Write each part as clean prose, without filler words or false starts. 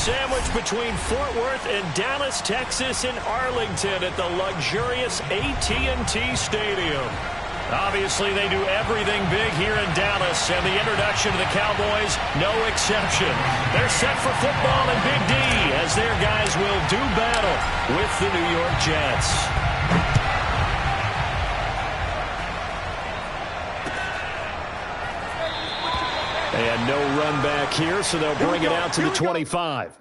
sandwiched between Fort Worth and Dallas, Texas in Arlington at the luxurious AT&T Stadium. Obviously, they do everything big here in Dallas, and the introduction to the Cowboys, no exception. They're set for football in Big D as their guys will do battle with the New York Jets. And no run back here, so they'll bring it out to the 25.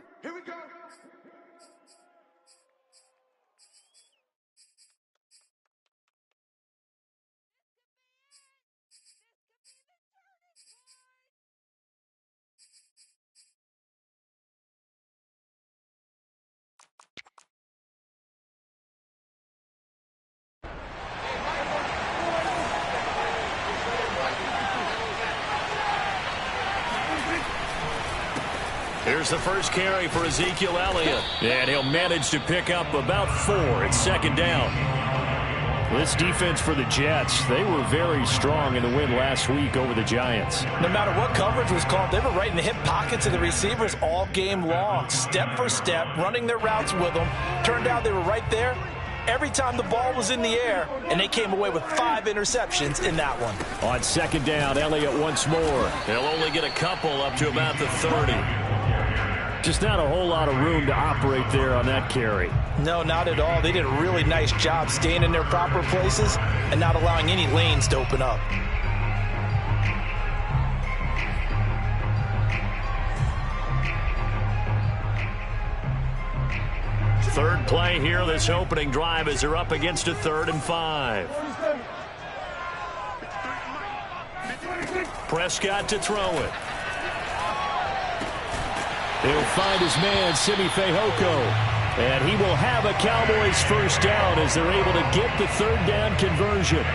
Here's the first carry for Ezekiel Elliott. And he'll manage to pick up about 4. It's second down. This defense for the Jets, they were very strong in the win last week over the Giants. No matter what coverage was called, they were right in the hip pockets of the receivers all game long, step for step, running their routes with them. Turned out they were right there every time the ball was in the air, and they came away with 5 interceptions in that one. On second down, Elliott once more. They'll only get a couple up to about the 30. Just not a whole lot of room to operate there on that carry. No, not at all. They did a really nice job staying in their proper places and not allowing any lanes to open up. Third play here, this opening drive, as they're up against a 3rd and 5. Prescott to throw it. He'll find his man, Simi Fehoko. And he will have a Cowboys first down as they're able to get the 3rd down conversion.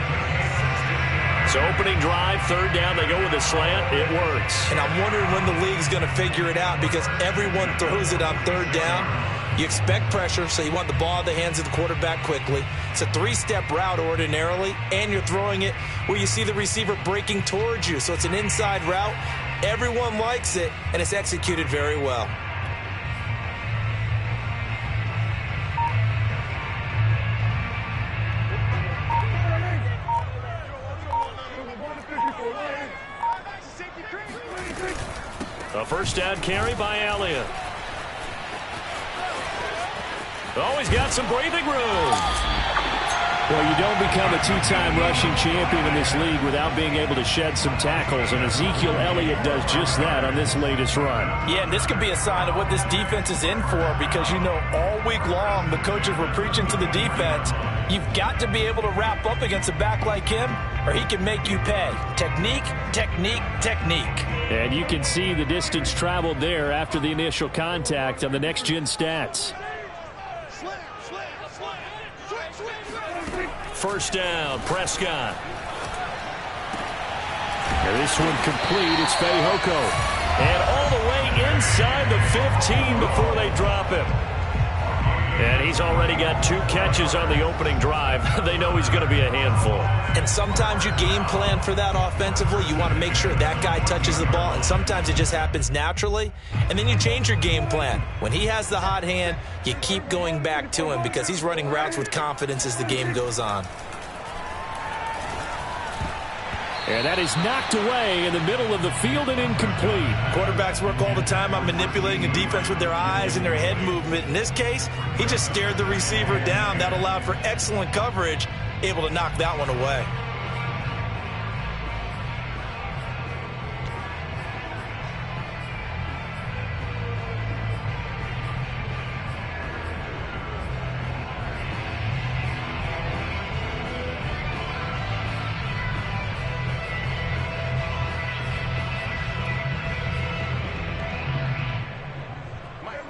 So opening drive, 3rd down, they go with a slant. It works. And I'm wondering when the league's going to figure it out because everyone throws it on 3rd down. You expect pressure, so you want the ball in the hands of the quarterback quickly. It's a 3-step route ordinarily, and you're throwing it where you see the receiver breaking towards you. So it's an inside route. Everyone likes it, and it's executed very well. A first down carry by Elliott. Oh, he's got some breathing room. Well, you don't become a 2-time rushing champion in this league without being able to shed some tackles, and Ezekiel Elliott does just that on this latest run. Yeah, and this could be a sign of what this defense is in for because, you know, all week long the coaches were preaching to the defense, you've got to be able to wrap up against a back like him or he can make you pay. Technique, technique, technique. And you can see the distance traveled there after the initial contact on the next-gen stats. First down, Prescott. And this one complete. It's Fehoko. And all the way inside the 15 before they drop him. And he's already got 2 catches on the opening drive. They know he's going to be a handful. And sometimes you game plan for that offensively. You want to make sure that guy touches the ball. And sometimes it just happens naturally. And then you change your game plan. When he has the hot hand, you keep going back to him because he's running routes with confidence as the game goes on. And that is knocked away in the middle of the field and incomplete. Quarterbacks work all the time on manipulating a defense with their eyes and their head movement. In this case, he just stared the receiver down. That allowed for excellent coverage, able to knock that one away.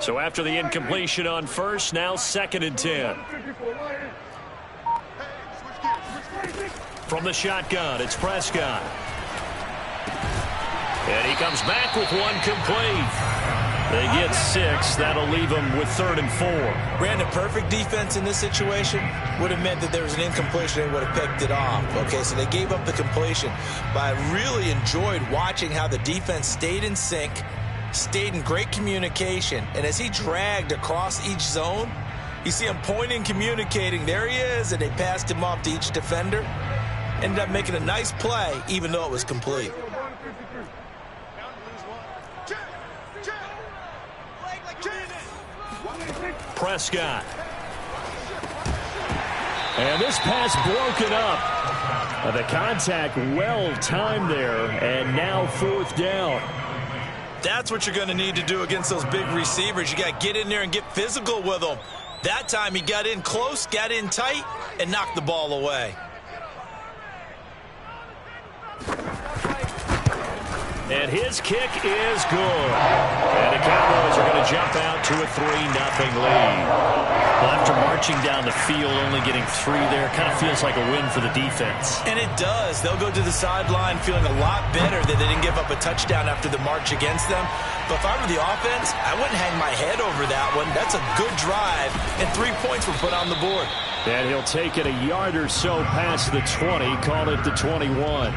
So after the incompletion on first, now 2nd and 10. From the shotgun, it's Prescott. And he comes back with one complete. They get 6. That'll leave them with 3rd and 4. Brandon, perfect defense in this situation would have meant that there was an incompletion. They would have picked it off. Okay, so they gave up the completion. But I really enjoyed watching how the defense stayed in sync, stayed in great communication, and as he dragged across each zone, you see him pointing, communicating. There he is, and they passed him off to each defender. Ended up making a nice play, even though it was complete. Prescott. And this pass broken up. The contact well timed there, and now 4th down. That's what you're going to need to do against those big receivers. You got to get in there and get physical with them. That time he got in close, got in tight, and knocked the ball away. And his kick is good. And the Cowboys are going to jump out to a 3-0 lead. Well, after marching down the field, only getting 3 there, kind of feels like a win for the defense. And it does. They'll go to the sideline feeling a lot better that they didn't give up a touchdown after the march against them. But if I were the offense, I wouldn't hang my head over that one. That's a good drive, and 3 points were put on the board. And he'll take it a yard or so past the 20, call it the 21.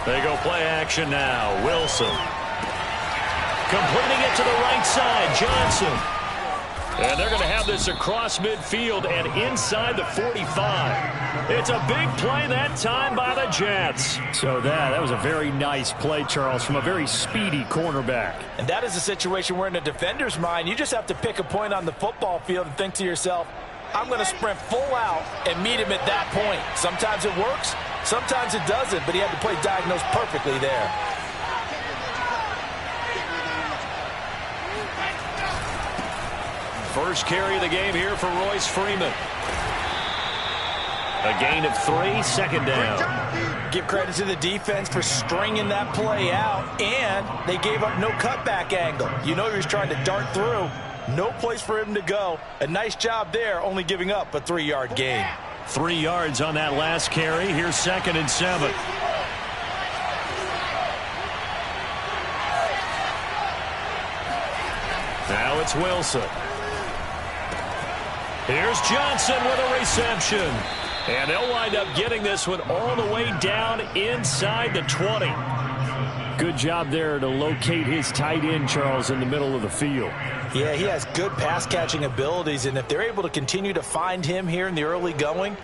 They go play action now. Wilson. Completing it to the right side. Johnson. And they're going to have this across midfield and inside the 45. It's a big play that time by the Jets. So that was a very nice play, Charles, from a very speedy cornerback. And that is a situation where in a defender's mind, you just have to pick a point on the football field and think to yourself, I'm going to sprint full out and meet him at that point. Sometimes it works, sometimes it doesn't, but he had to play diagnosed perfectly there. First carry of the game here for Royce Freeman. A gain of 3, 2nd down. Give credit to the defense for stringing that play out, and they gave up no cutback angle. You know he was trying to dart through. No place for him to go. A nice job there, only giving up a 3-yard gain. 3 yards on that last carry. Here's 2nd and 7. Now it's Wilson. Here's Johnson with a reception. And they'll wind up getting this one all the way down inside the 20. Good job there to locate his tight end, Charles, in the middle of the field. Yeah, he has good pass-catching abilities, and if they're able to continue to find him here in the early going,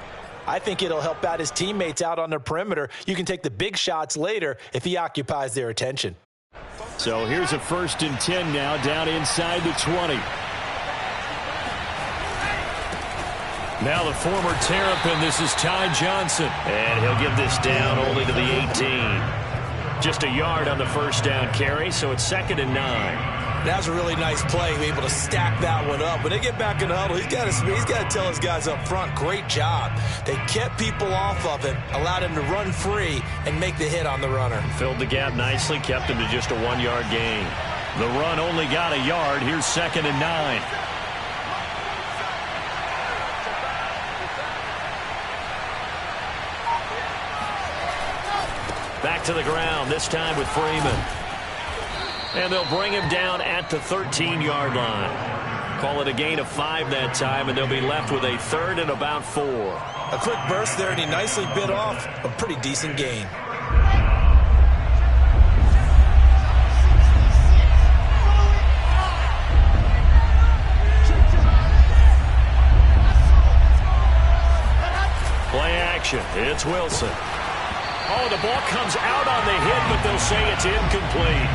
I think it'll help out his teammates out on the perimeter. You can take the big shots later if he occupies their attention. So here's a 1st and 10 now, down inside the 20. Now the former Terrapin, this is Ty Johnson. And he'll get this down only to the 18. Just a yard on the 1st down carry, so it's 2nd and 9. That was a really nice play, able to stack that one up. When they get back in the huddle, he's got to tell his guys up front, great job. They kept people off of him, allowed him to run free and make the hit on the runner. Filled the gap nicely, kept him to just a 1-yard gain. The run only got a yard. Here's 2nd and 9. Back to the ground, this time with Freeman. And they'll bring him down at the 13-yard line. Call it a gain of 5 that time, and they'll be left with a 3rd and about 4. A quick burst there, and he nicely bit off a pretty decent gain. Play action. It's Wilson. Oh, the ball comes out on the hit, but they'll say it's incomplete.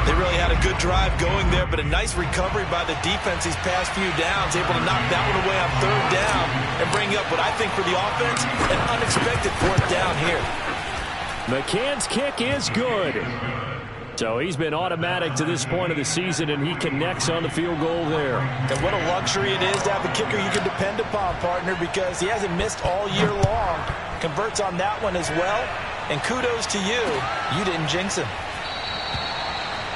They really had a good drive going there, but a nice recovery by the defense these past few downs, able to knock that one away on 3rd down and bring up what I think for the offense, an unexpected 4th down here. McCann's kick is good. So he's been automatic to this point of the season, and he connects on the field goal there. And what a luxury it is to have a kicker you can depend upon, partner, because he hasn't missed all year long. Converts on that one as well. And kudos to you. You didn't jinx him.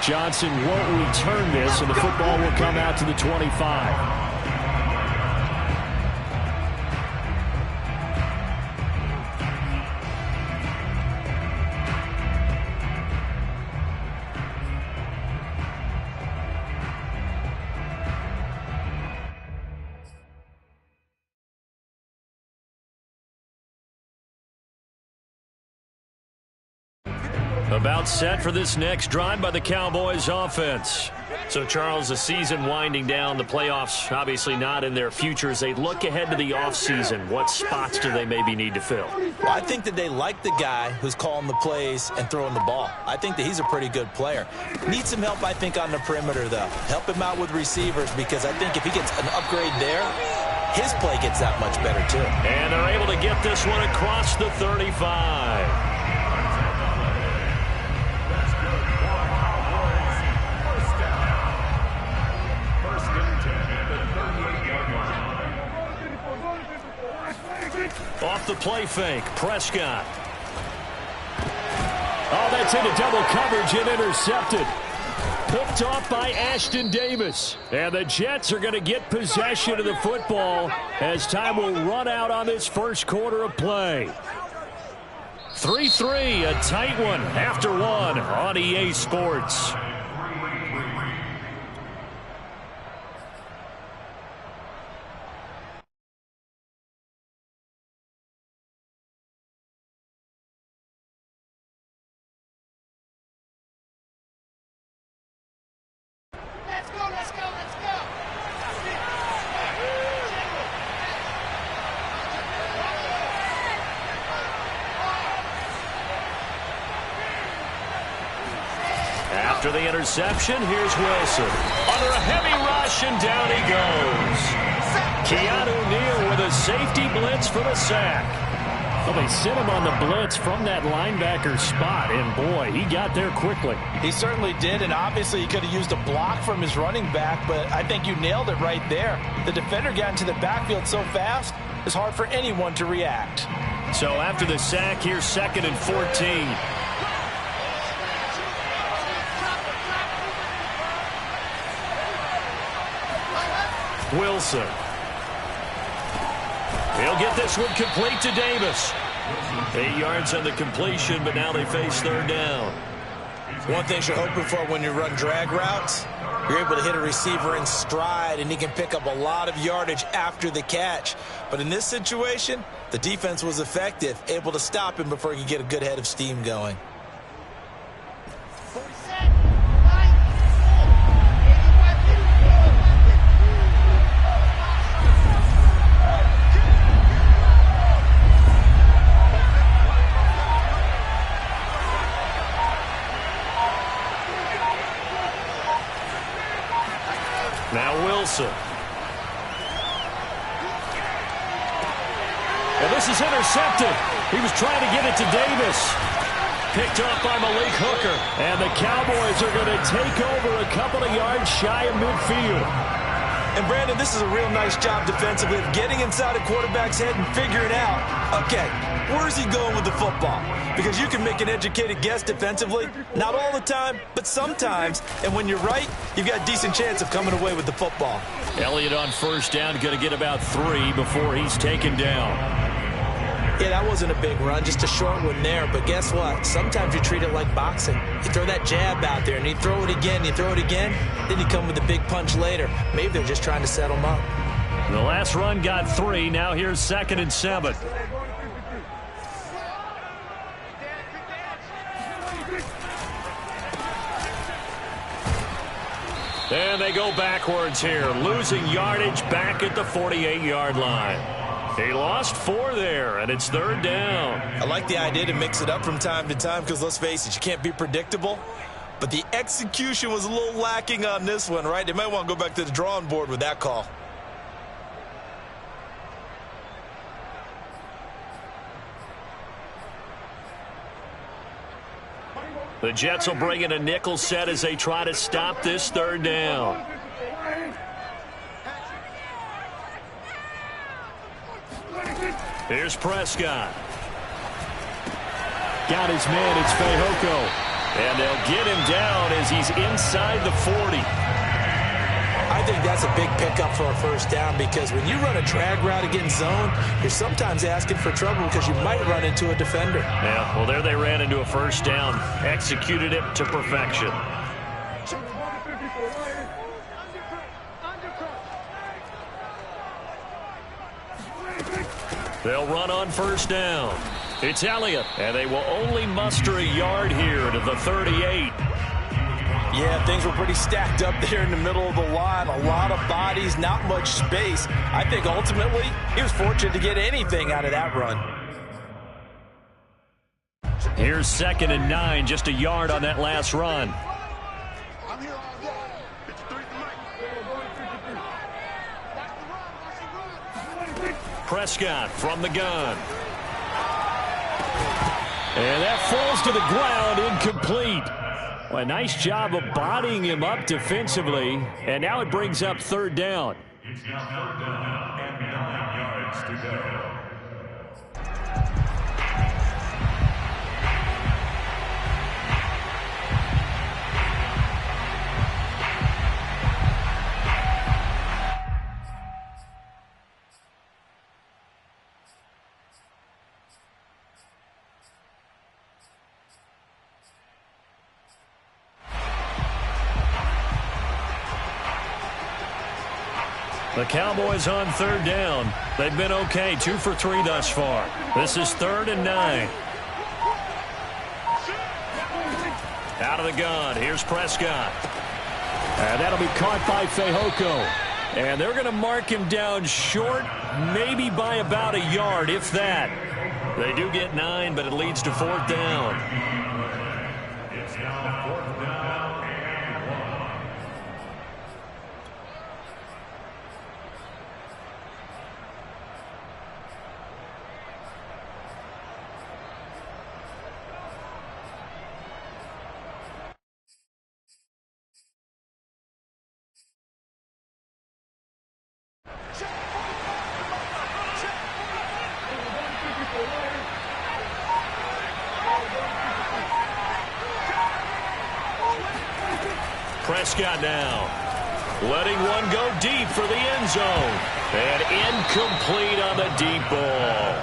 Johnson won't return this, and the football will come out to the 25. About set for this next drive by the Cowboys offense. So, Charles, the season winding down, the playoffs obviously not in their future. As they look ahead to the offseason, what spots do they maybe need to fill? Well, I think that they like the guy who's calling the plays and throwing the ball. I think that he's a pretty good player. Needs some help, I think, on the perimeter, though. Help him out with receivers, because I think if he gets an upgrade there, his play gets that much better, too. And they're able to get this one across the 35. Off the play fake, Prescott. Oh, that's into double coverage and intercepted. Picked off by Ashton Davis. And the Jets are going to get possession of the football as time will run out on this first quarter of play. 3-3, a tight one after one on EA Sports. After the interception, here's Wilson. Under a heavy rush, and down he goes. Keanu Neal with a safety blitz for the sack. Well, they sent him on the blitz from that linebacker spot, and boy, he got there quickly. He certainly did, and obviously he could have used a block from his running back, but I think you nailed it right there. The defender got into the backfield so fast, it's hard for anyone to react. So after the sack, here's 2nd and 14. Wilson. He'll get this one complete to Davis. 8 yards on the completion, but now they face 3rd down. One thing you're hoping for when you run drag routes, you're able to hit a receiver in stride, and he can pick up a lot of yardage after the catch. But in this situation, the defense was effective, able to stop him before he could get a good head of steam going. Now Wilson. And this is intercepted. He was trying to get it to Davis. Picked up by Malik Hooker. And the Cowboys are going to take over a couple of yards shy of midfield. And, Brandon, this is a real nice job defensively of getting inside a quarterback's head and figuring out, okay, where's he going with the football? Because you can make an educated guess defensively, not all the time, but sometimes. And when you're right, you've got a decent chance of coming away with the football. Elliott on 1st down, going to get about 3 before he's taken down. Yeah, that wasn't a big run, just a short one there. But guess what? Sometimes you treat it like boxing. You throw that jab out there, and you throw it again, then you come with a big punch later. Maybe they're just trying to settle him up. The last run got 3. Now here's 2nd and 7. And they go backwards here, losing yardage back at the 48-yard line. He lost 4 there, and it's 3rd down. I like the idea to mix it up from time to time because, let's face it, you can't be predictable. But the execution was a little lacking on this one, right? They might want to go back to the drawing board with that call. The Jets will bring in a nickel set as they try to stop this 3rd down. Here's Prescott. Got his man, it's Fehoko. And they'll get him down as he's inside the 40. I think that's a big pickup for a first down, because when you run a drag route against zone, you're sometimes asking for trouble because you might run into a defender. Yeah, well, there they ran into a first down. Executed it to perfection. They'll run on first down. It's Elliott, and they will only muster a yard here to the 38. Yeah, things were pretty stacked up there in the middle of the line. A lot of bodies, not much space. I think ultimately he was fortunate to get anything out of that run. Here's 2nd and 9, just a yard on that last run. Prescott from the gun. And that falls to the ground, incomplete. Well, a nice job of bodying him up defensively. And now it brings up 3rd down. It's now 3rd down and 9 yards to go. The Cowboys on 3rd down. They've been okay, 2 for 3 thus far. This is 3rd and 9. Out of the gun, here's Prescott. And that'll be caught by Fehoko. And they're going to mark him down short, maybe by about a yard, if that. They do get 9, but it leads to 4th down. It's now 4th down and 1. Prescott now, letting one go deep for the end zone. And incomplete on the deep ball.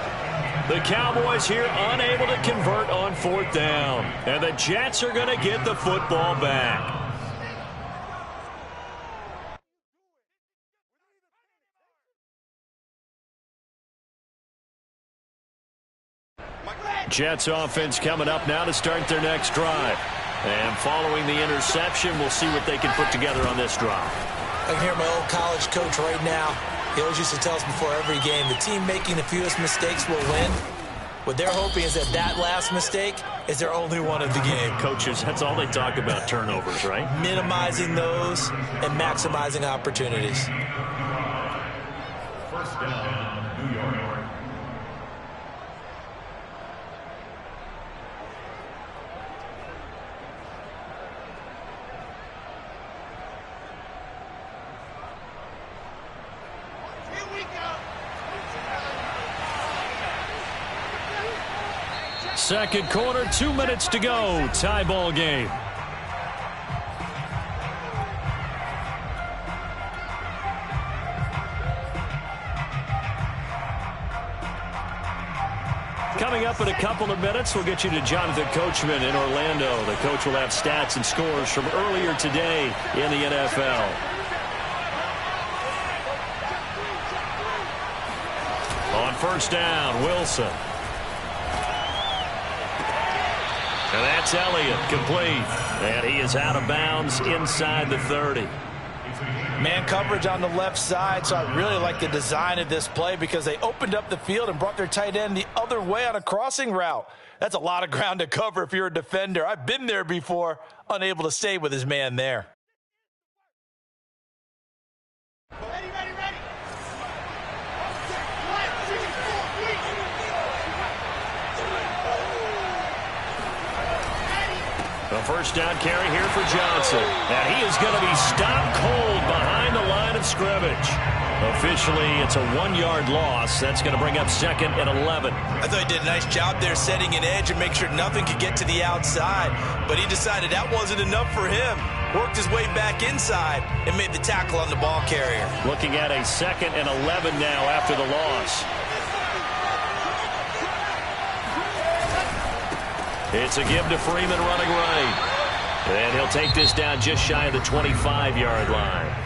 The Cowboys here unable to convert on 4th down. And the Jets are going to get the football back. Jets offense coming up now to start their next drive. And following the interception, we'll see what they can put together on this drive. I can hear my old college coach right now. He always used to tell us before every game, the team making the fewest mistakes will win. What they're hoping is that that last mistake is their only one of the game. Coaches, that's all they talk about, turnovers, right? Minimizing those and maximizing opportunities. First down, New York. Second quarter, 2 minutes to go. Tie ball game. Coming up in a couple of minutes, we'll get you to Jonathan Coachman in Orlando. The coach will have stats and scores from earlier today in the NFL. On first down, Wilson. And that's Elliott, complete. And he is out of bounds inside the 30. Man coverage on the left side, so I really like the design of this play because they opened up the field and brought their tight end the other way on a crossing route. That's a lot of ground to cover if you're a defender. I've been there before, unable to stay with his man there. A first down carry here for Johnson. And he is going to be stopped cold behind the line of scrimmage. Officially, it's a 1-yard loss. That's going to bring up 2nd and 11. I thought he did a nice job there setting an edge and make sure nothing could get to the outside. But he decided that wasn't enough for him. Worked his way back inside and made the tackle on the ball carrier. Looking at a 2nd and 11 now after the loss. It's a give to Freeman running right. And he'll take this down just shy of the 25-yard line.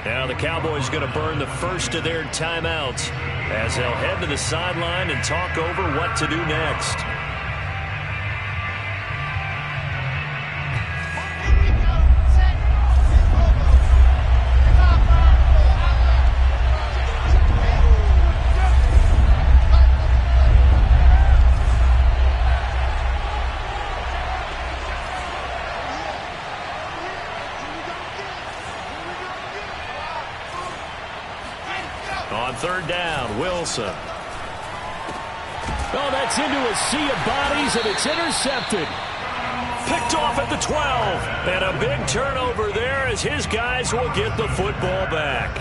Now the Cowboys going to burn the first of their timeouts as they'll head to the sideline and talk over what to do next. On 3rd down, Wilson. Oh, that's into a sea of bodies, and it's intercepted. Picked off at the 12. And a big turnover there as his guys will get the football back.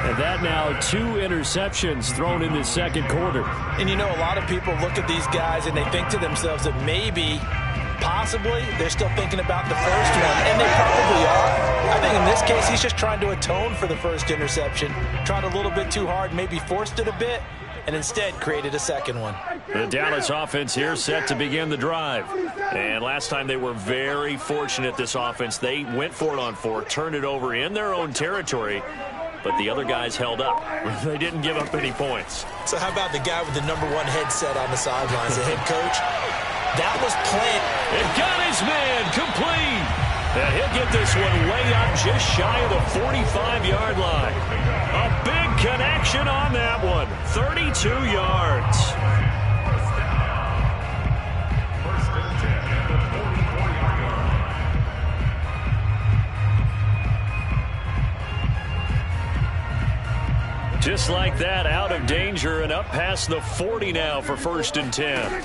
And that now 2 interceptions thrown in the 2nd quarter. And you know, a lot of people look at these guys and they think to themselves that maybe, possibly, they're still thinking about the first one. And they probably are. I think in this case, he's just trying to atone for the first interception. Tried a little bit too hard, maybe forced it a bit, and instead created a second one. The Dallas offense here set to begin the drive. And last time they were very fortunate, this offense. They went for it on 4, turned it over in their own territory, but the other guys held up. They didn't give up any points. So how about the guy with the #1 headset on the sidelines, the head coach? That was planned. It got his man complete. And he'll get this one way up just shy of the 45-yard line. A big connection on that one. 32 yards. Just like that, out of danger and up past the 40 now for 1st and 10.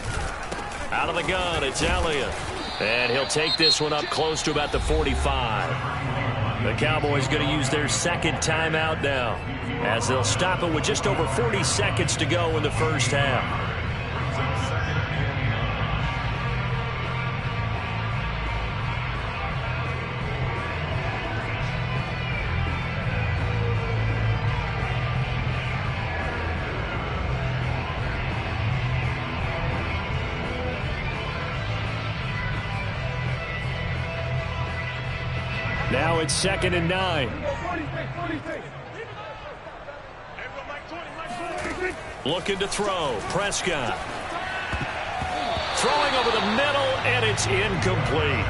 Out of the gun, it's Elliott. And he'll take this one up close to about the 45. The Cowboys going to use their 2nd timeout now, as they'll stop it with just over 40 seconds to go in the first half. Now it's 2nd and 9. Looking to throw. Prescott. Throwing over the middle, and it's incomplete.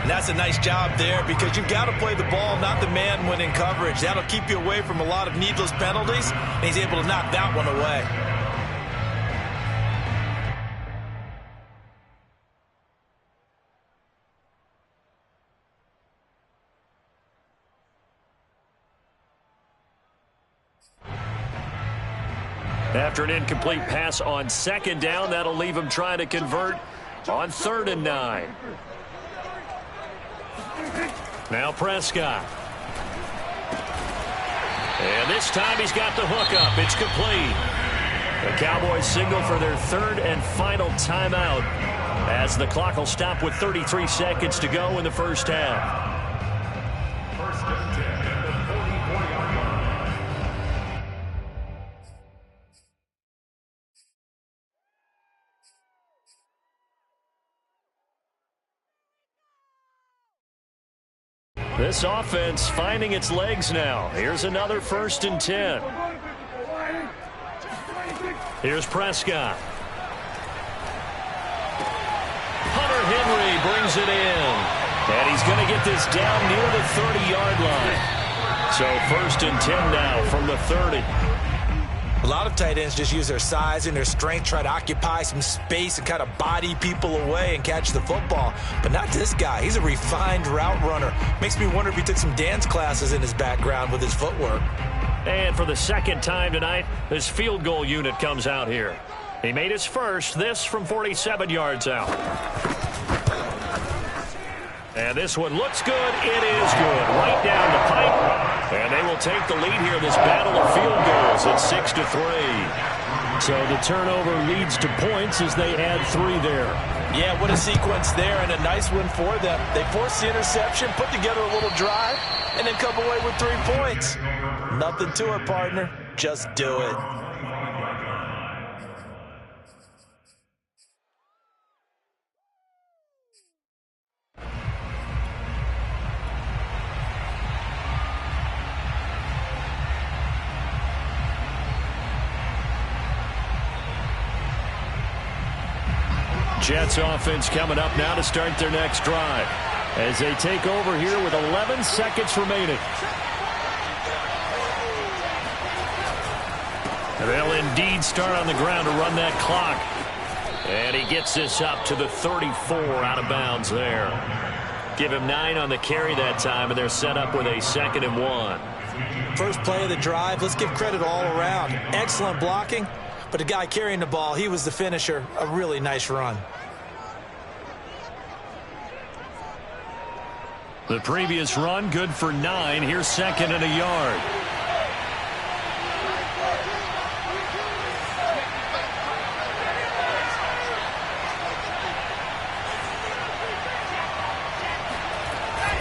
And that's a nice job there because you've got to play the ball, not the man when in coverage. That'll keep you away from a lot of needless penalties, and he's able to knock that one away. After an incomplete pass on 2nd down, that'll leave him trying to convert on 3rd and 9. Now Prescott. And this time he's got the hook up. It's complete. The Cowboys signal for their 3rd and final timeout as the clock will stop with 33 seconds to go in the first half. This offense finding its legs now. Here's another 1st and 10. Here's Prescott. Hunter Henry brings it in. And he's going to get this down near the 30-yard line. So 1st and 10 now from the 30. A lot of tight ends just use their size and their strength, try to occupy some space and kind of body people away and catch the football. But not this guy. He's a refined route runner. Makes me wonder if he took some dance classes in his background with his footwork. And for the 2nd time tonight, this field goal unit comes out here. He made his first, this from 47 yards out. And this one looks good. It is good. Right down the pipe. And they will take the lead here in this battle of field goals at 6-3. So the turnover leads to points as they add 3 there. Yeah, what a sequence there, and a nice one for them. They forced the interception, put together a little drive, and then come away with 3 points. Nothing to it, partner. Just do it. Jets offense coming up now to start their next drive as they take over here with 11 seconds remaining. And they'll indeed start on the ground to run that clock. And he gets this up to the 34 out of bounds there. Give him 9 on the carry that time, and they're set up with a 2nd and 1. First play of the drive, let's give credit all around. Excellent blocking, but the guy carrying the ball, he was the finisher. A really nice run. The previous run, good for 9. Here's 2nd and a yard.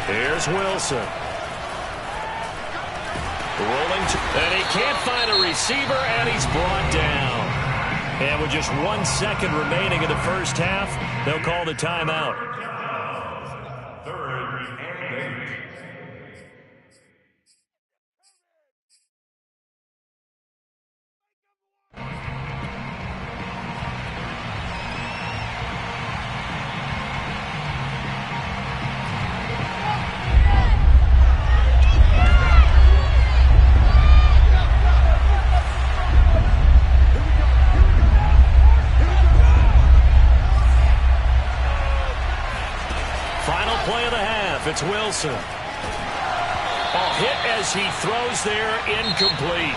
Here's Wilson. Rolling, and he can't find a receiver, and he's brought down. And with just 1 second remaining in the first half, they'll call the timeout. It's Wilson. Hit as he throws there, incomplete.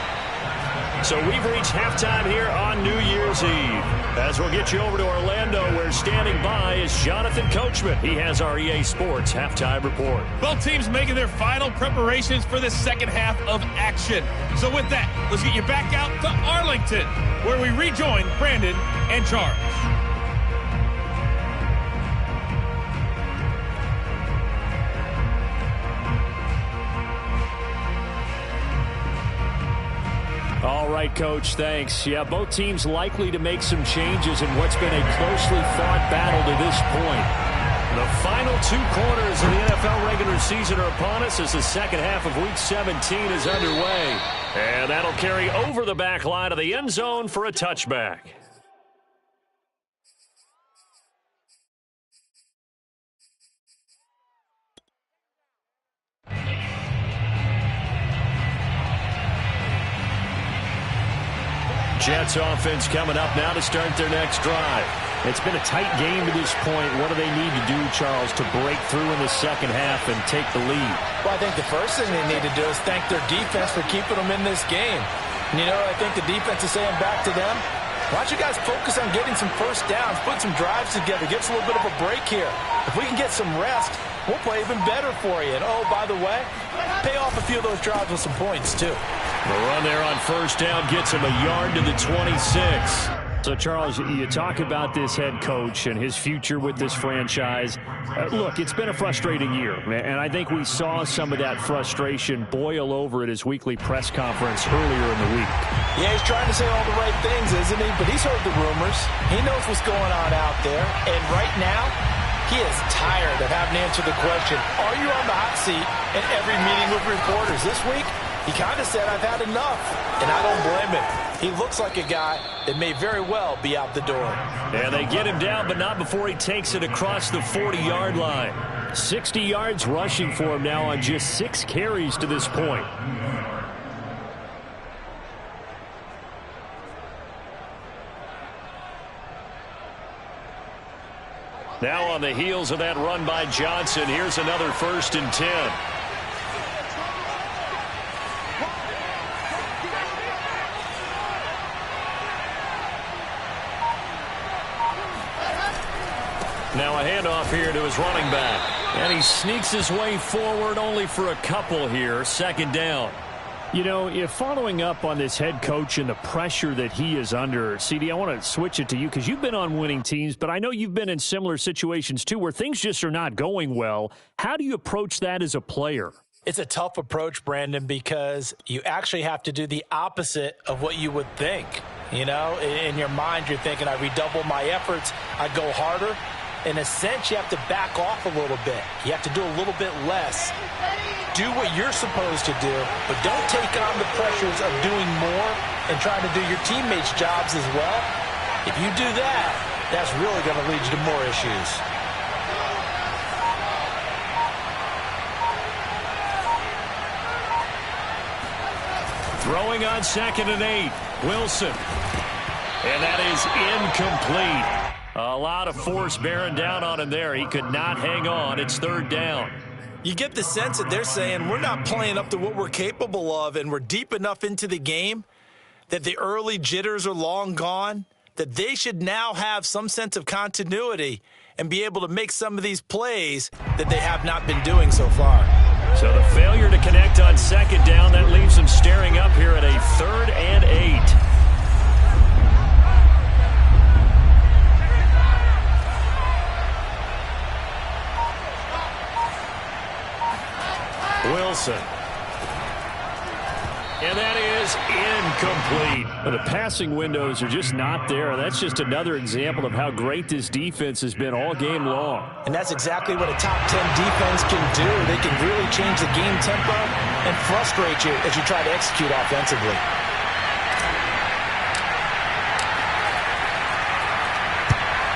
So we've reached halftime here on New Year's Eve. As we'll get you over to Orlando, where standing by is Jonathan Coachman. He has our EA Sports halftime report. Both teams making their final preparations for the second half of action. So with that, let's get you back out to Arlington, where we rejoin Brandon and Charles. All right, Coach, thanks. Yeah, both teams likely to make some changes in what's been a closely fought battle to this point. The final 2 quarters of the NFL regular season are upon us as the second half of Week 17 is underway. And that'll carry over the back line of the end zone for a touchback. Jets offense coming up now to start their next drive. It's been a tight game to this point. What do they need to do, Charles, to break through in the second half and take the lead? Well, I think the first thing they need to do is thank their defense for keeping them in this game. And, you know, I think the defense is saying back to them, why don't you guys focus on getting some first downs, put some drives together, give us a little bit of a break here. If we can get some rest, we'll play even better for you. And, oh, by the way, pay off a few of those drives with some points, too. The run there on first down gets him a yard to the 26. So, Charles, you talk about this head coach and his future with this franchise. Look, it's been a frustrating year, and I think we saw some of that frustration boil over at his weekly press conference earlier in the week. Yeah, he's trying to say all the right things, isn't he? But he's heard the rumors. He knows what's going on out there. And right now, he is tired of having to answer the question, are you on the hot seat in every meeting with reporters? This week, he kind of said, I've had enough, and I don't blame him. He looks like a guy that may very well be out the door. And they get him down, but not before he takes it across the 40-yard line. 60 yards rushing for him now on just 6 carries to this point. Now on the heels of that run by Johnson, here's another 1st and 10. Now a handoff here to his running back. And he sneaks his way forward only for a couple here. Second down. You know, if following up on this head coach and the pressure that he is under, CD, I want to switch it to you because you've been on winning teams, but I know you've been in similar situations too where things just are not going well. How do you approach that as a player? It's a tough approach, Brandon, because you actually have to do the opposite of what you would think. You know, in your mind, you're thinking, I redouble my efforts, I go harder. In a sense, you have to back off a little bit. You have to do a little bit less. Do what you're supposed to do, but don't take on the pressures of doing more and trying to do your teammates' jobs as well. If you do that, that's really going to lead you to more issues. Throwing on 2nd and 8. Wilson. And that is incomplete. A lot of force bearing down on him there. He could not hang on. It's 3rd down. You get the sense that they're saying we're not playing up to what we're capable of, and we're deep enough into the game that the early jitters are long gone, that they should now have some sense of continuity and be able to make some of these plays that they have not been doing so far. So the failure to connect on 2nd down, that leaves them staring up here at a 3rd and 8. Wilson. And that is incomplete. But the passing windows are just not there. That's just another example of how great this defense has been all game long. And that's exactly what a top 10 defense can do. They can really change the game tempo and frustrate you as you try to execute offensively.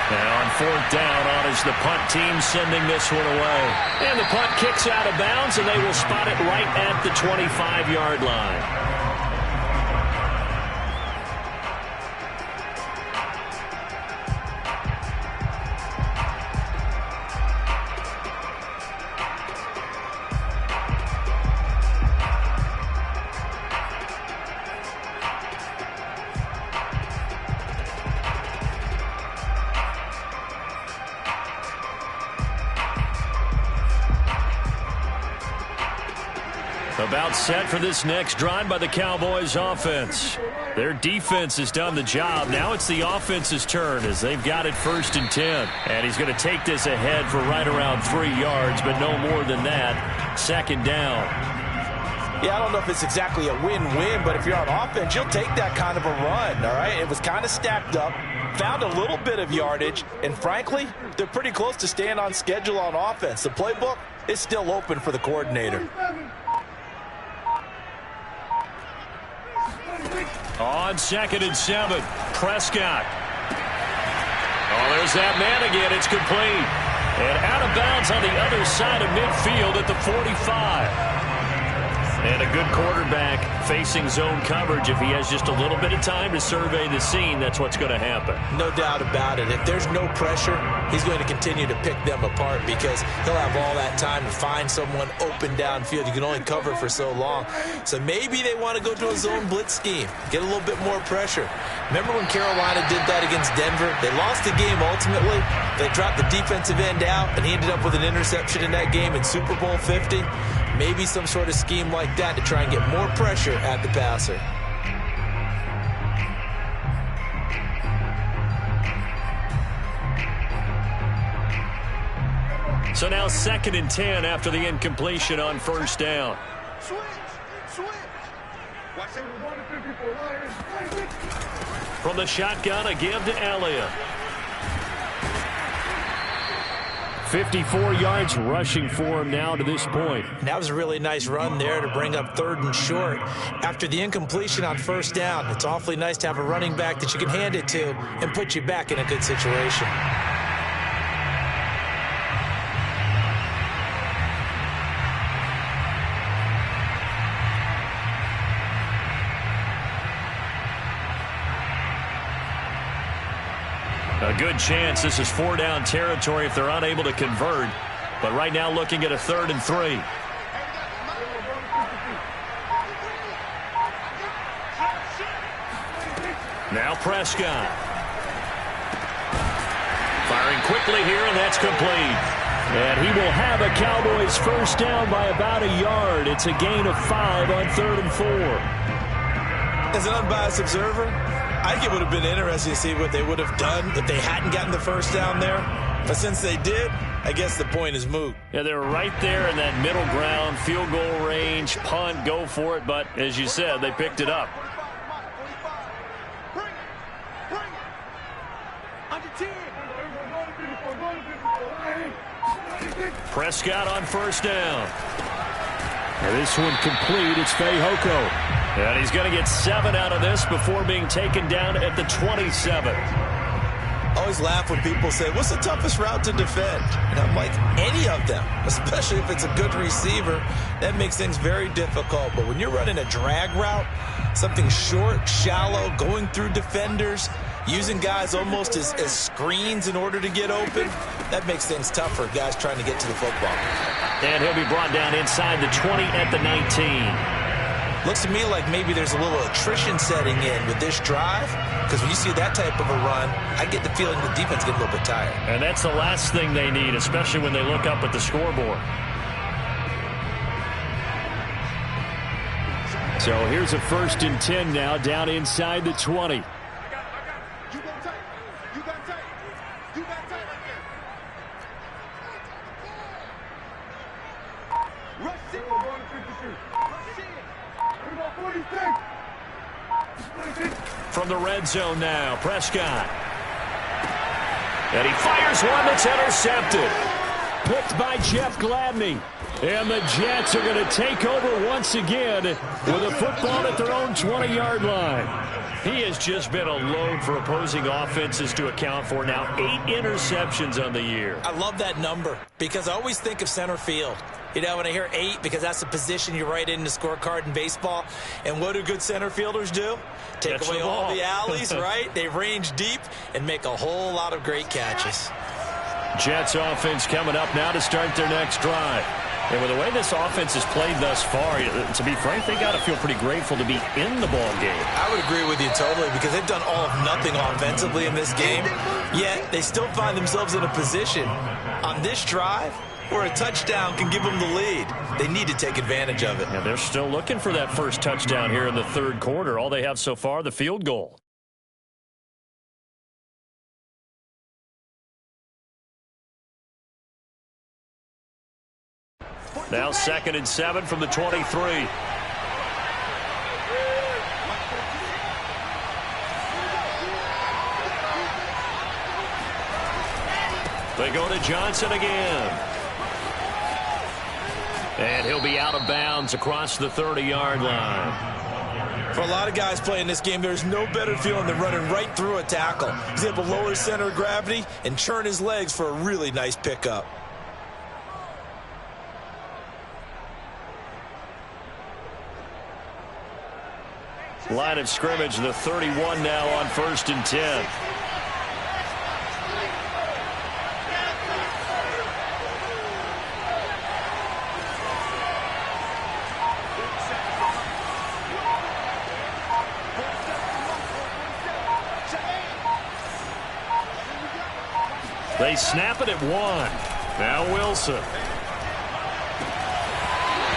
Now on 4th down, on is the punt team sending this one away. And the punt kicks out of bounds, and they will spot it right at the 25-yard line. About set for this next drive by the Cowboys offense. Their defense has done the job. Now it's the offense's turn as they've got it 1st and 10. And he's going to take this ahead for right around 3 yards, but no more than that. 2nd down. Yeah, I don't know if it's exactly a win-win, but if you're on offense, you'll take that kind of a run, all right? It was kind of stacked up, found a little bit of yardage, and frankly, they're pretty close to staying on schedule on offense. The playbook is still open for the coordinator. On 2nd and 7, Prescott. Oh, there's that man again. It's complete. And out of bounds on the other side of midfield at the 45. And a good quarterback facing zone coverage. If he has just a little bit of time to survey the scene, that's what's going to happen. No doubt about it. If there's no pressure, he's going to continue to pick them apart because he'll have all that time to find someone open downfield. You can only cover for so long. So maybe they want to go to a zone blitz scheme, get a little bit more pressure. Remember when Carolina did that against Denver? They lost the game ultimately. They dropped the defensive end out, and he ended up with an interception in that game in Super Bowl 50. Maybe some sort of scheme like that to try and get more pressure at the passer. So now 2nd and 10 after the incompletion on 1st down. From the shotgun, a give to Elliott. 54 yards rushing for him now to this point. That was a really nice run there to bring up 3rd and short. After the incompletion on 1st down, it's awfully nice to have a running back that you can hand it to and put you back in a good situation. A good chance this is 4-down territory if they're unable to convert. But right now looking at a 3rd and 3. Now Prescott. Firing quickly here, and that's complete. And he will have a Cowboys first down by about a yard. It's a gain of 5 on 3rd and 4. As an unbiased observer, I think it would have been interesting to see what they would have done if they hadn't gotten the first down there. But since they did, I guess the point is moot. Yeah, they were right there in that middle ground, field goal range, punt, go for it. But as you said, they picked it up. Prescott on first down. And this one complete. It's Fehoko. And he's going to get 7 out of this before being taken down at the 27. Always laugh when people say, what's the toughest route to defend? And I'm like, any of them, especially if it's a good receiver. That makes things very difficult. But when you're running a drag route, something short, shallow, going through defenders, using guys almost as screens in order to get open, that makes things tough for guys trying to get to the football. And he'll be brought down inside the 20 at the 19. Looks to me like maybe there's a little attrition setting in with this drive, because when you see that type of a run, I get the feeling the defense get a little bit tired. And that's the last thing they need, especially when they look up at the scoreboard. So here's a 1st and 10 now, down inside the 20. From the red zone now, Prescott. And he fires one that's intercepted. Picked by Jeff Gladney. And the Jets are going to take over once again with a football at their own 20-yard line. He has just been a load for opposing offenses to account for now. 8 interceptions on the year. I love that number because I always think of center field. You know, when I hear 8, because that's the position you write in the scorecard in baseball. And what do good center fielders do? Take away all the alleys, right? They range deep and make a whole lot of great catches. Jets offense coming up now to start their next drive. And with the way this offense has played thus far, to be frank, they got to feel pretty grateful to be in the ball game. I would agree with you totally because they've done all of nothing offensively in this game, yet they still find themselves in a position on this drive where a touchdown can give them the lead. They need to take advantage of it. And they're still looking for that first touchdown here in the 3rd quarter. All they have so far, the field goal. Now 2nd and 7 from the 23. They go to Johnson again. And he'll be out of bounds across the 30-yard line. For a lot of guys playing this game, there's no better feeling than running right through a tackle. He's able to lower his center of gravity and churn his legs for a really nice pickup. Line of scrimmage, the 31 now on 1st and 10. They snap it at 1. Now Wilson.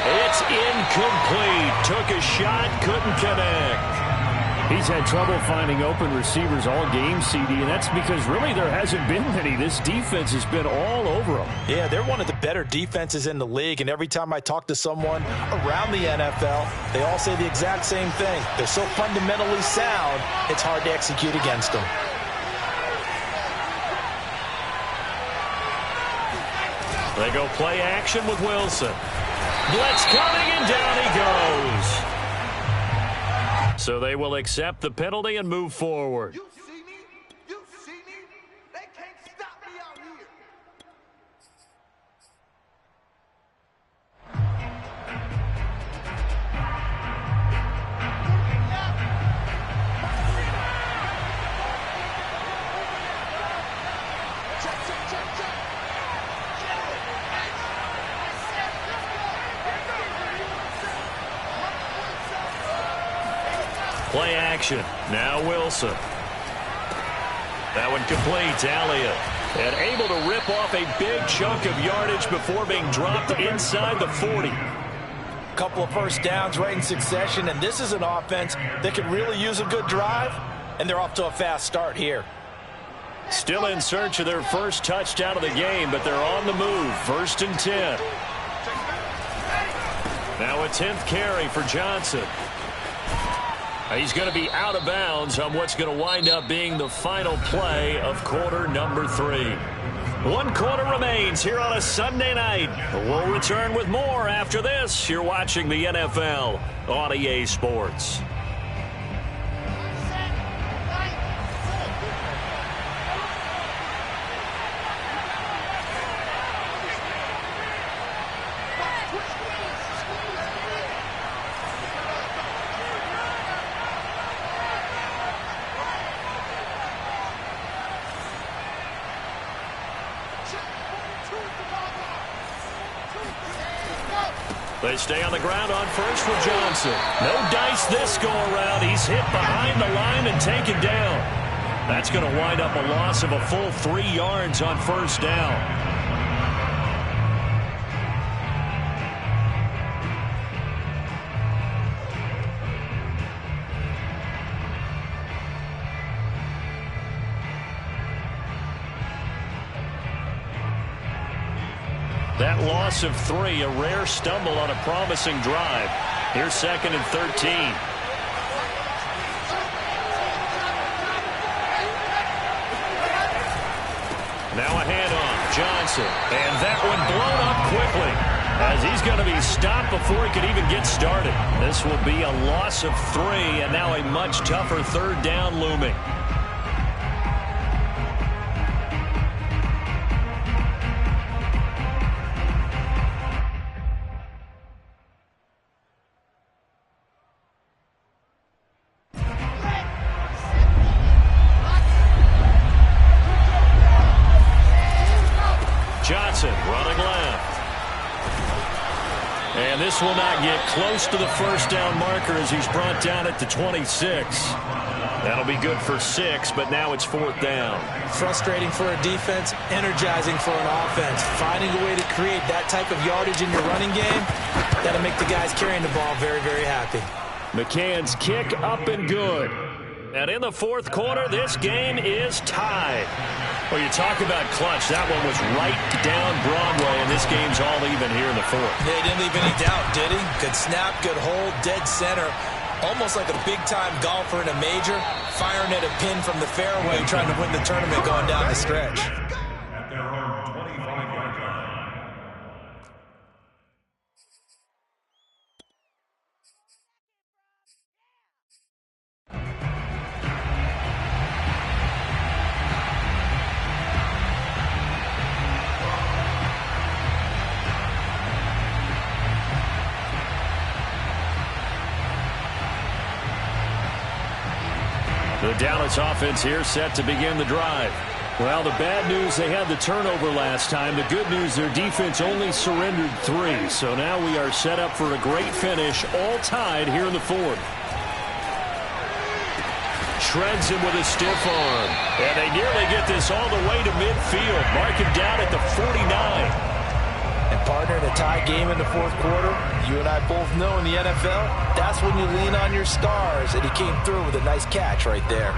It's incomplete. Took a shot, couldn't connect. He's had trouble finding open receivers all game, CD, and that's because really there hasn't been many. This defense has been all over them. Yeah, they're one of the better defenses in the league, and every time I talk to someone around the NFL, they all say the exact same thing. They're so fundamentally sound, it's hard to execute against them. They go play action with Wilson. Blitz coming, and down he goes. So they will accept the penalty and move forward. You see me? You see me? They can't stop me out here. Play action. Now Wilson. That one complete. Elliott. And able to rip off a big chunk of yardage before being dropped inside the 40. Couple of first downs right in succession, and this is an offense that could really use a good drive, and they're off to a fast start here. Still in search of their first touchdown of the game, but they're on the move. 1st and 10. Now a 10th carry for Johnson. He's going to be out of bounds on what's going to wind up being the final play of quarter number 3. 1 quarter remains here on a Sunday night. We'll return with more after this. You're watching the NFL on EA Sports. They stay on the ground on first for Johnson. No dice this go-around. He's hit behind the line and taken down. That's going to wind up a loss of a full 3 yards on first down. That loss of 3, a rare stumble on a promising drive. Here's 2nd and 13. Now a handoff, Johnson. And that one blown up quickly as he's going to be stopped before he could even get started. This will be a loss of 3, and now a much tougher 3rd down looming. Johnson running left. And this will not get close to the first down marker as he's brought down at the 26. That'll be good for 6, but now it's 4th down. Frustrating for a defense, energizing for an offense. Finding a way to create that type of yardage in your running game, that'll make the guys carrying the ball very, very happy. McCann's kick up and good. And in the 4th quarter, this game is tied. Well, you talk about clutch. That one was right down Broadway, and this game's all even here in the 4th. Yeah, he didn't leave any doubt, did he? Good snap, good hold, dead center. Almost like a big-time golfer in a major, firing at a pin from the fairway, trying to win the tournament going down the stretch. The Dallas offense here set to begin the drive. Well, the bad news, they had the turnover last time. The good news, their defense only surrendered 3. So now we are set up for a great finish, all tied here in the 4th. Shreds him with a stiff arm. And they nearly get this all the way to midfield. Mark him down at the 49. And partner, in a tie game in the 4th quarter, you and I both know in the NFL, that's when you lean on your stars, and he came through with a nice catch right there.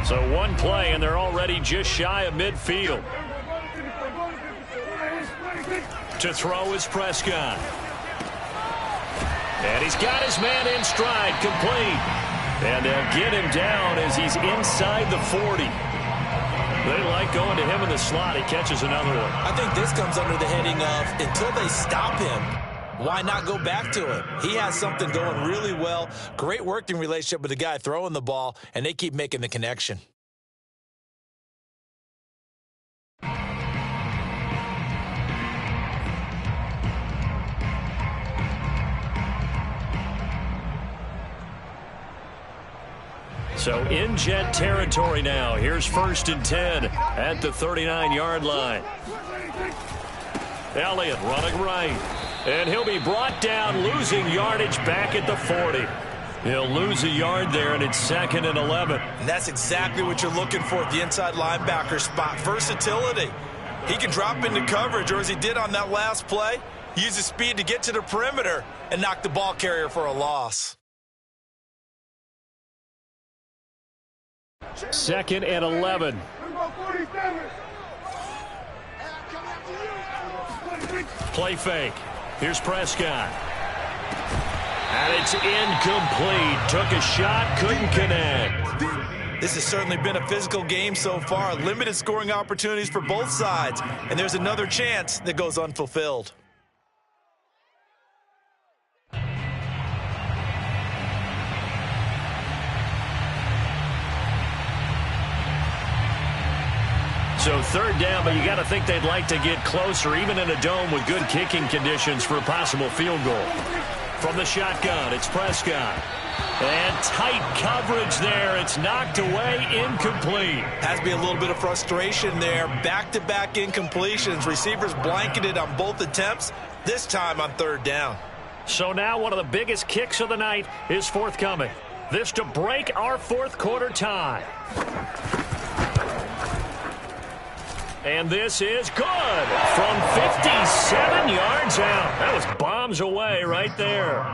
So 1 play, and they're already just shy of midfield. To throw is Prescott. And he's got his man in stride, complete. And they'll get him down as he's inside the 40. They like going to him in the slot. He catches another one. I think this comes under the heading of, until they stop him, why not go back to him? He has something going really well. Great working relationship with the guy throwing the ball, and they keep making the connection. So in Jet territory now. Here's 1st and 10 at the 39-yard line. Elliott running right. And he'll be brought down, losing yardage back at the 40. He'll lose a yard there, and it's 2nd and 11. And that's exactly what you're looking for at the inside linebacker spot. Versatility. He can drop into coverage, or as he did on that last play, use his speed to get to the perimeter and knock the ball carrier for a loss. 2nd and 11. Play fake. Here's Prescott. And it's incomplete. Took a shot, couldn't connect. This has certainly been a physical game so far. Limited scoring opportunities for both sides. And there's another chance that goes unfulfilled. So 3rd down, but you got to think they'd like to get closer, even in a dome with good kicking conditions for a possible field goal. From the shotgun, it's Prescott. And tight coverage there. It's knocked away, incomplete. Has to be a little bit of frustration there. Back-to-back incompletions. Receivers blanketed on both attempts, this time on 3rd down. So now one of the biggest kicks of the night is forthcoming. This to break our 4th quarter tie. And this is good from 57 yards out. That was bombs away right there.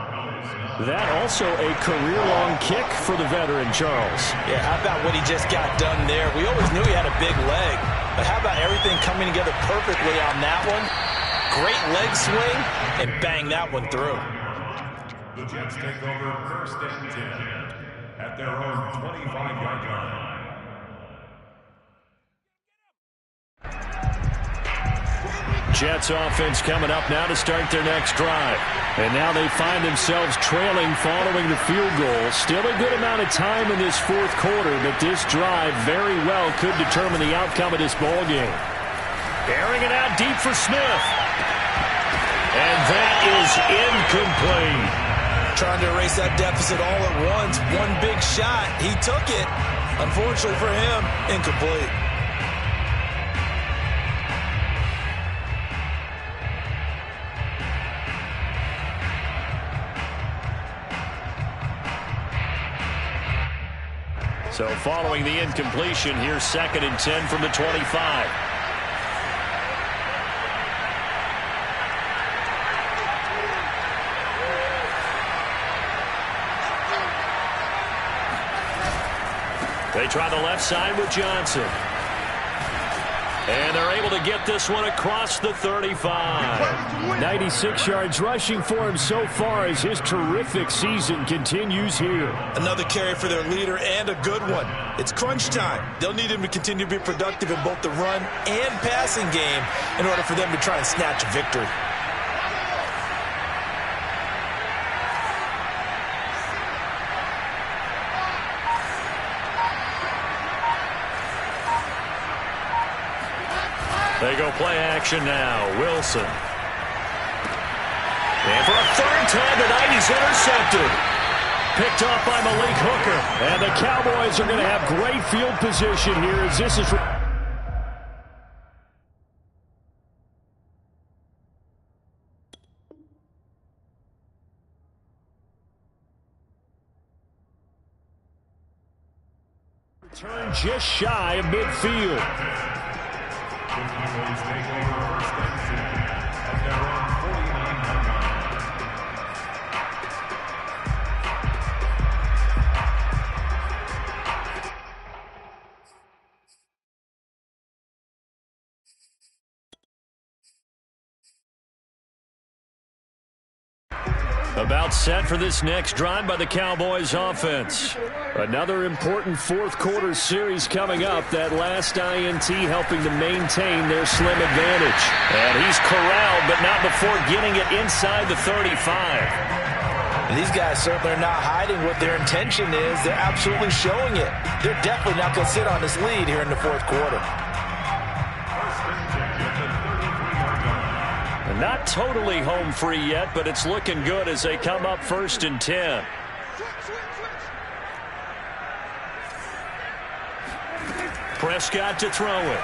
That also a career-long kick for the veteran, Charles. Yeah, how about what he just got done there? We always knew he had a big leg, but how about everything coming together perfectly on that one? Great leg swing, and bang that one through. The Jets take over 1st and 10 at their own 25-yard line. Jets offense coming up now to start their next drive. And now they find themselves trailing following the field goal. Still a good amount of time in this 4th quarter, but this drive very well could determine the outcome of this ball game. Airing it out deep for Smith. And that is incomplete. Trying to erase that deficit all at once. One big shot. He took it. Unfortunately for him, incomplete. So following the incompletion, here's 2nd and 10 from the 25. They try the left side with Johnson. And they're able to get this one across the 35. 96 yards rushing for him so far as his terrific season continues here. Another carry for their leader and a good one. It's crunch time. They'll need him to continue to be productive in both the run and passing game in order for them to try and snatch a victory. They go play action now. Wilson. And for a 3rd time tonight, he's intercepted. Picked off by Malik Hooker. And the Cowboys are going to have great field position here as this is... Turn just shy of midfield. Cowboys take over 1st and 10 at their own 49-yard line. About set for this next drive by the Cowboys offense. Another important 4th quarter series coming up. That last INT helping to maintain their slim advantage. And he's corralled, but not before getting it inside the 35. And these guys certainly are not hiding what their intention is. They're absolutely showing it. They're definitely not going to sit on this lead here in the 4th quarter. Not totally home free yet, but it's looking good as they come up 1st and 10. Prescott to throw it.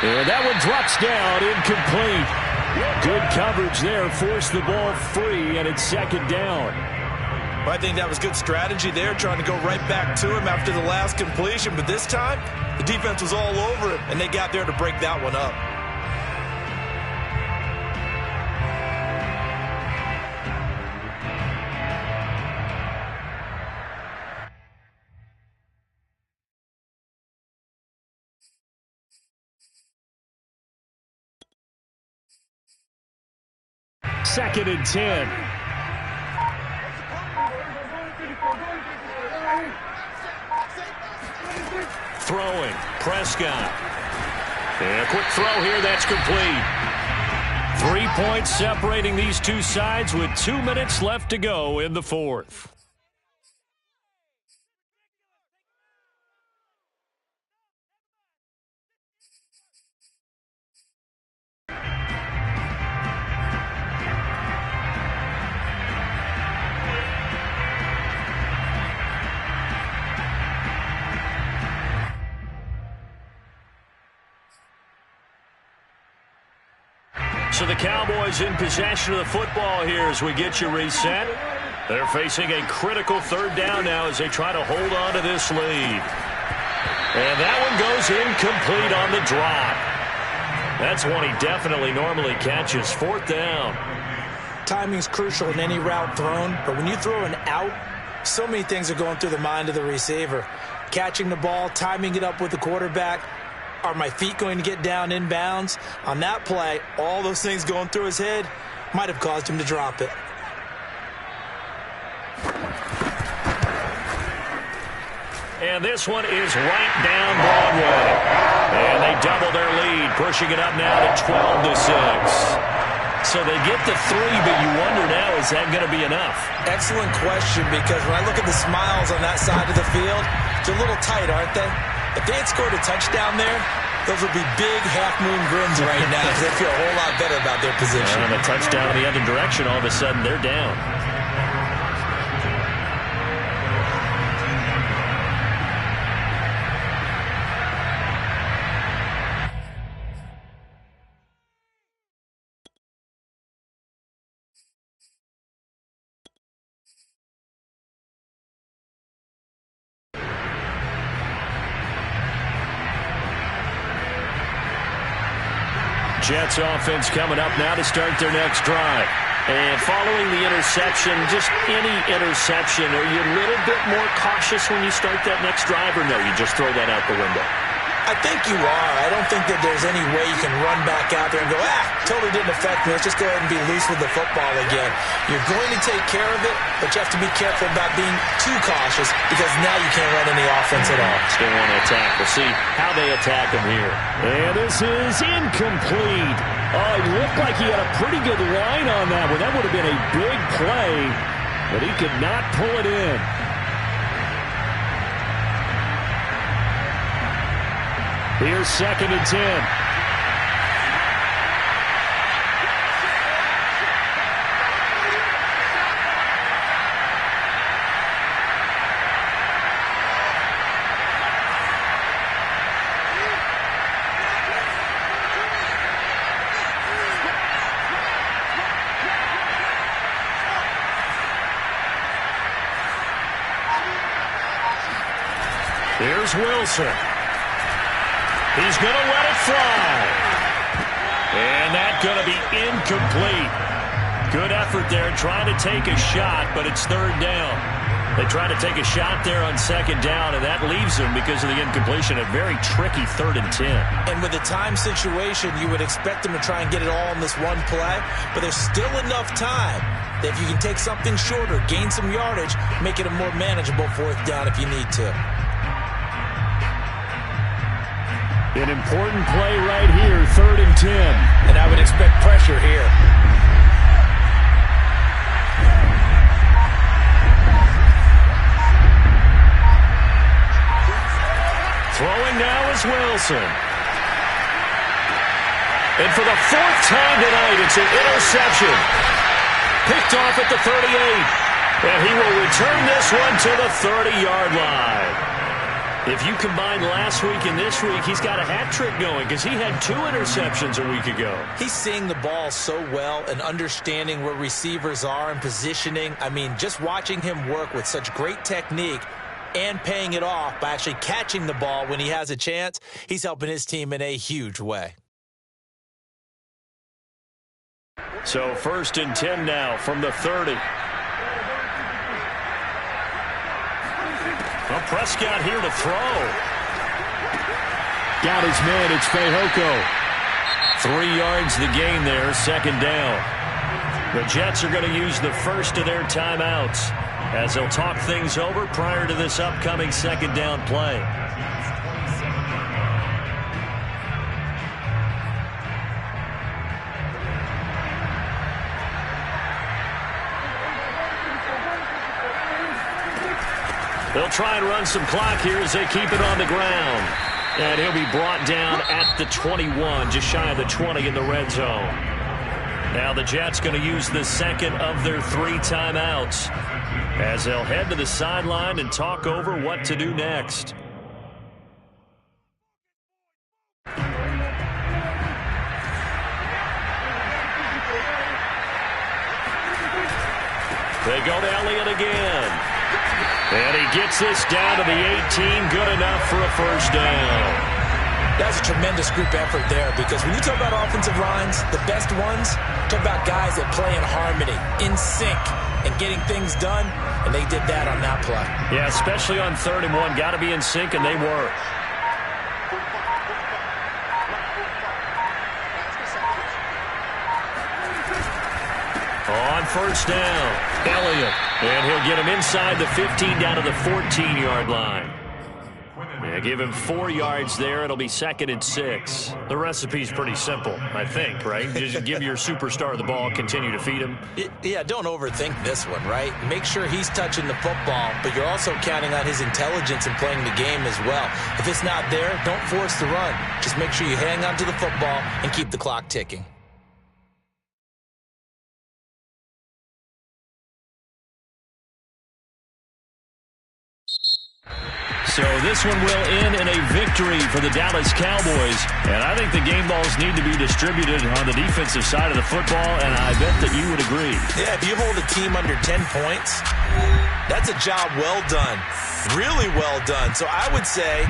And that one drops down, incomplete. Good coverage there. Forced the ball free, and it's second down. Well, I think that was good strategy there, trying to go right back to him after the last completion. But this time, the defense was all over it, and they got there to break that one up. Second and 10. Throwing, Prescott. And a quick throw here, that's complete. 3 points separating these two sides with 2 minutes left to go in the fourth. So the Cowboys in possession of the football here as we get you reset. They're facing a critical third down now as they try to hold on to this lead. And that one goes incomplete on the drop. That's one he definitely normally catches. Fourth down. Timing's crucial in any route thrown, but when you throw an out, so many things are going through the mind of the receiver. Catching the ball, timing it up with the quarterback. Are my feet going to get down inbounds? On that play, all those things going through his head might have caused him to drop it. And this one is right down Broadway. And they double their lead, pushing it up now to 12-6. So they get the 3, but you wonder now, is that going to be enough? Excellent question, because when I look at the smiles on that side of the field, they're a little tight, aren't they? If they had scored a touchdown there, those would be big half-moon grins right now because they feel a whole lot better about their position. And a touchdown in the other direction, all of a sudden they're down. Jets offense coming up now to start their next drive. And following the interception, just any interception, are you a little bit more cautious when you start that next drive, or no, you just throw that out the window? I think you are. I don't think that there's any way you can run back out there and go, totally didn't affect me. Let's just go ahead and be loose with the football again. You're going to take care of it, but you have to be careful about being too cautious because now you can't run any offense at all. Still want to attack. We'll see how they attack him here. And this is incomplete. Oh, it looked like he had a pretty good line on that one. That would have been a big play, but he could not pull it in. Here's second and 10. Here's Wilson. He's going to let it fly. And that's going to be incomplete. Good effort there trying to take a shot, but it's third down. They try to take a shot there on second down, and that leaves them, because of the incompletion, a very tricky 3rd and 10. And with the time situation, you would expect them to try and get it all in this one play, but there's still enough time that if you can take something shorter, gain some yardage, make it a more manageable 4th down if you need to. An important play right here, 3rd and 10. And I would expect pressure here. Throwing now is Wilson. And for the 4th time tonight, it's an interception. Picked off at the 38. And he will return this one to the 30-yard line. If you combine last week and this week, he's got a hat trick going because he had 2 interceptions a week ago. He's seeing the ball so well and understanding where receivers are and positioning. I mean, just watching him work with such great technique and paying it off by actually catching the ball when he has a chance, he's helping his team in a huge way. So 1st and 10 now from the 30. Well, Prescott here to throw. Got his man. It's Fehoko. 3 yards the gain there, 2nd down. The Jets are going to use the first of their timeouts as they'll talk things over prior to this upcoming 2nd down play. They'll try and run some clock here as they keep it on the ground. And he'll be brought down at the 21, just shy of the 20 in the red zone. Now the Jets going to use the 2nd of their 3 timeouts as they'll head to the sideline and talk over what to do next. They go to Elliott again. And he gets this down to the 18, good enough for a 1st down. That's a tremendous group effort there because when you talk about offensive lines, the best ones, talk about guys that play in harmony, in sync, and getting things done, and they did that on that play. Yeah, especially on 3rd and 1. Got to be in sync, and they were. On 1st down, Elliott. And he'll get him inside the 15 down to the 14-yard line. Yeah, give him 4 yards there. It'll be 2nd and 6. The recipe's pretty simple, I think, right? Just give your superstar the ball, continue to feed him. Yeah, don't overthink this one, right? Make sure he's touching the football, but you're also counting on his intelligence in playing the game as well. If it's not there, don't force the run. Just make sure you hang on to the football and keep the clock ticking. So this one will end in a victory for the Dallas Cowboys. And I think the game balls need to be distributed on the defensive side of the football, and I bet that you would agree. Yeah, if you hold a team under 10 points, that's a job well done. Really well done. So I would say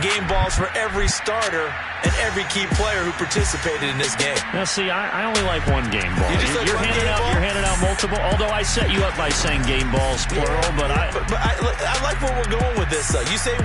game balls for every starter and every key player who participated in this game. Now, see, I only like one game ball. You're handing out multiple, although I set you up by saying game balls, plural, but I like where we're going with this. You say